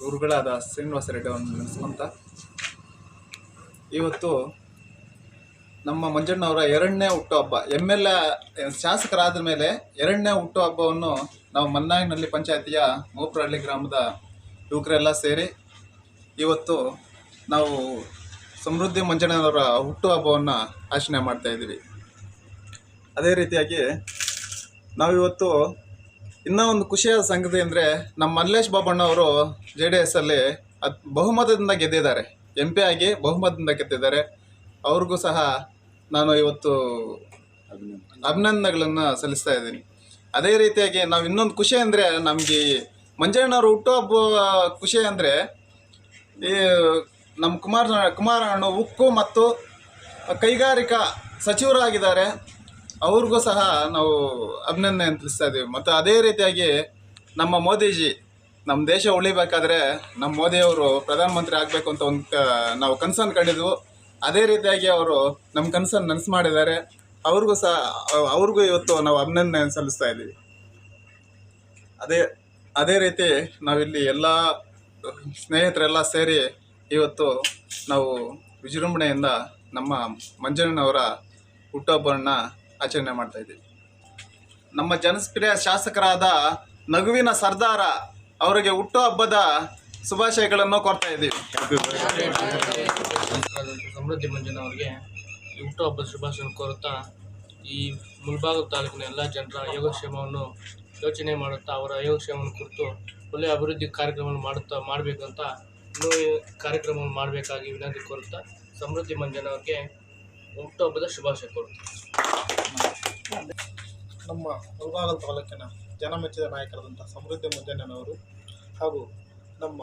ಗುರುಗಳಾದ ಶ್ರೀನಿವಾಸ ರೆಡ್ಡಿ ಅವರನ್ನು ನೆನೆಸ್ಕೊಂತ ಇವತ್ತು ನಮ್ಮ ಮಂಜಣ್ಣವರ 2ನೇ ಹುಟ್ಟುಹಬ್ಬ MLA ಶಾಸಕರಾದ ಮೇಲೆ 2ನೇ ಹುಟ್ಟುಹಬ್ಬವನ್ನು ನಾವು ಮನ್ನಾಗಿನಲ್ಲಿ ಪಂಚಾಯತಿಯ ಮೂಪ್ರಹಳ್ಳಿ ಗ್ರಾಮದ ಯುವಕರೆಲ್ಲ ಸೇರಿ ಇವತ್ತು ನಾವು ಸಮೃದ್ಧಿ ಮಂಜಣ್ಣವರ ಹುಟ್ಟುಹಬ್ಬವನ್ನು ಆಚರಣೆ ಮಾಡ್ತಾಯಿದ್ದೀವಿ. ಅದೇ ರೀತಿಯಾಗಿ ನಾವಿವತ್ತು ಇನ್ನೂ ಒಂದು ಖುಷಿಯಾದ ಸಂಗತಿ ಅಂದರೆ ನಮ್ಮ ಮಲ್ಲೇಶ್ ಬಾಬಣ್ಣವರು JDS ಅಲ್ಲಿ ಬಹುಮತದಿಂದ ಗೆದ್ದಿದ್ದಾರೆ, MP ಆಗಿ ಬಹುಮತದಿಂದ ಗೆದ್ದಿದ್ದಾರೆ. ಅವ್ರಿಗೂ ಸಹ ನಾನು ಇವತ್ತು ಅಭಿನಂದನೆಗಳನ್ನು ಸಲ್ಲಿಸ್ತಾ ಇದ್ದೀನಿ. ಅದೇ ರೀತಿಯಾಗಿ ನಾವು ಇನ್ನೊಂದು ಖುಷಿ ಅಂದರೆ ನಮಗೆ ಮಂಜಣ್ಣವ್ರ ಹುಟ್ಟುಹಬ್ಬ ಖುಷಿ ಅಂದರೆ ಈ ನಮ್ಮ ಕುಮಾರಣ್ಣ ಉಕ್ಕು ಮತ್ತು ಕೈಗಾರಿಕಾ ಸಚಿವರಾಗಿದ್ದಾರೆ, ಅವ್ರಿಗೂ ಸಹ ನಾವು ಅಭಿನಂದನೆ ತಿಳಿಸ್ತಾ ಇದ್ದೀವಿ. ಮತ್ತು ಅದೇ ರೀತಿಯಾಗಿ ನಮ್ಮ ಮೋದಿಜಿ ನಮ್ಮ ದೇಶ ಉಳಿಬೇಕಾದ್ರೆ ನಮ್ಮ ಮೋದಿಯವರು ಪ್ರಧಾನಮಂತ್ರಿ ಆಗಬೇಕು ಅಂತ ನಾವು ಕನಸನ್ನು ಕಂಡಿದ್ವು. ಅದೇ ರೀತಿಯಾಗಿ ಅವರು ನಮ್ಮ ಕನಸನ್ನು ನನಸು ಮಾಡಿದ್ದಾರೆ. ಅವ್ರಿಗೂ ಇವತ್ತು ನಾವು ಅಭಿನಂದನೆ ಸಲ್ಲಿಸ್ತಾ ಇದ್ದೀವಿ. ಅದೇ ರೀತಿ ನಾವಿಲ್ಲಿ ಎಲ್ಲ ಸ್ನೇಹಿತರೆಲ್ಲ ಸೇರಿ ಇವತ್ತು ನಾವು ವಿಜೃಂಭಣೆಯಿಂದ ನಮ್ಮ ಮಂಜಣ್ಣನವರ ಹುಟ್ಟುಹಬ್ಬವನ್ನು ಆಚರಣೆ ಮಾಡ್ತಾಯಿದ್ದೀವಿ. ನಮ್ಮ ಜನಪ್ರಿಯ ಶಾಸಕರಾದ ನಗುವಿನ ಸರ್ದಾರ ಅವರಿಗೆ ಹುಟ್ಟುಹಬ್ಬದ ಶುಭಾಶಯಗಳನ್ನು ಕೋರ್ತಾ ಇದ್ದೀವಿ. ಸಮೃದ್ಧಿ ಮಂಜಣ್ಣವರಿಗೆ ಹುಟ್ಟುಹಬ್ಬದ ಶುಭಾಶಯ ಕೋರುತ್ತಾ ಈ ಮುಳಬಾಗಿಲು ತಾಲೂಕಿನ ಎಲ್ಲ ಜನರ ಯೋಗಕ್ಷೇಮವನ್ನು ಯೋಚನೆ ಮಾಡುತ್ತಾ ಅವರ ಯೋಗಕ್ಷೇಮವನ್ನು ಕುರಿತು ಒಳ್ಳೆಯ ಅಭಿವೃದ್ಧಿ ಕಾರ್ಯಕ್ರಮವನ್ನು ಮಾಡಬೇಕಂತ ಇನ್ನೂ ಕಾರ್ಯಕ್ರಮವನ್ನು ಮಾಡಬೇಕಾಗಿ ವಿನಂತಿ ಕೋರುತ್ತಾ ಸಮೃದ್ಧಿ ಮಂಜಣ್ಣವ್ರಿಗೆ ಹುಟ್ಟುಹಬ್ಬದ ಶುಭಾಶಯ ಕೋರುತ್ತಾರೆ. ನಮ್ಮ ಮುಳಬಾಗಿಲು ತಾಲೂಕಿನ ಜನಮೆಚ್ಚಿದ ನಾಯಕರಾದಂಥ ಸಮೃದ್ಧಿ ಮಂಜಣ್ಣನವರು ಹಾಗೂ ನಮ್ಮ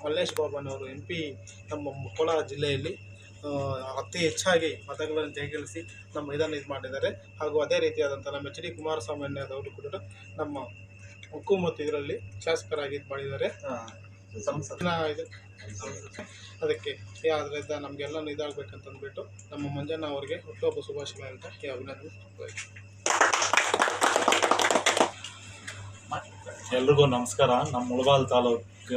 ಮಲ್ಲೇಶ್ ಬಾಬಣ್ಣವರು MP ನಮ್ಮ ಕೋಲಾರ ಜಿಲ್ಲೆಯಲ್ಲಿ ಅತಿ ಹೆಚ್ಚಾಗಿ ಮತಗಳನ್ನು ಜಯಗಳಿಸಿ ನಮ್ಮ ಇದನ್ನು ಮಾಡಿದ್ದಾರೆ. ಹಾಗೂ ಅದೇ ರೀತಿಯಾದಂಥ ನಮ್ಮ HD ಕುಮಾರಸ್ವಾಮಿ ಅಣ್ಣದವರು ಕೂಡ ನಮ್ಮ ಉಕ್ಕು ಮತ್ತು ಇದರಲ್ಲಿ ಶಾಸಕರಾಗಿ ಮಾಡಿದ್ದಾರೆ. ಅದಕ್ಕೆ ಅದರಿಂದ ನಮಗೆಲ್ಲನೂ ಇದಾಗಬೇಕಂತಂದ್ಬಿಟ್ಟು ನಮ್ಮ ಮಂಜಣ್ಣ ಅವರಿಗೆ ಹುಟ್ಟುಹಬ್ಬ ಶುಭಾಶಯ ಅಂತ ಈ ಅಭಿನಂದನೆ. ಎಲ್ರಿಗೂ ನಮಸ್ಕಾರ. ನಮ್ಮ ಮುಳಬಾಗಿಲು ತಾಲೂಕು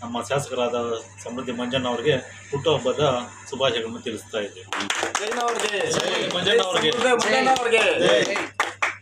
ನಮ್ಮ ಶಾಸಕರಾದ ಸಮೃದ್ಧಿ ಮಂಜಣ್ಣ ಅವರಿಗೆ ಹುಟ್ಟುಹಬ್ಬದ ಶುಭಾಶಯಗಳನ್ನು ತಿಳಿಸ್ತಾ ಇದ್ದೀವಿ. ಮಂಜಣ್ಣ ಅವರಿಗೆ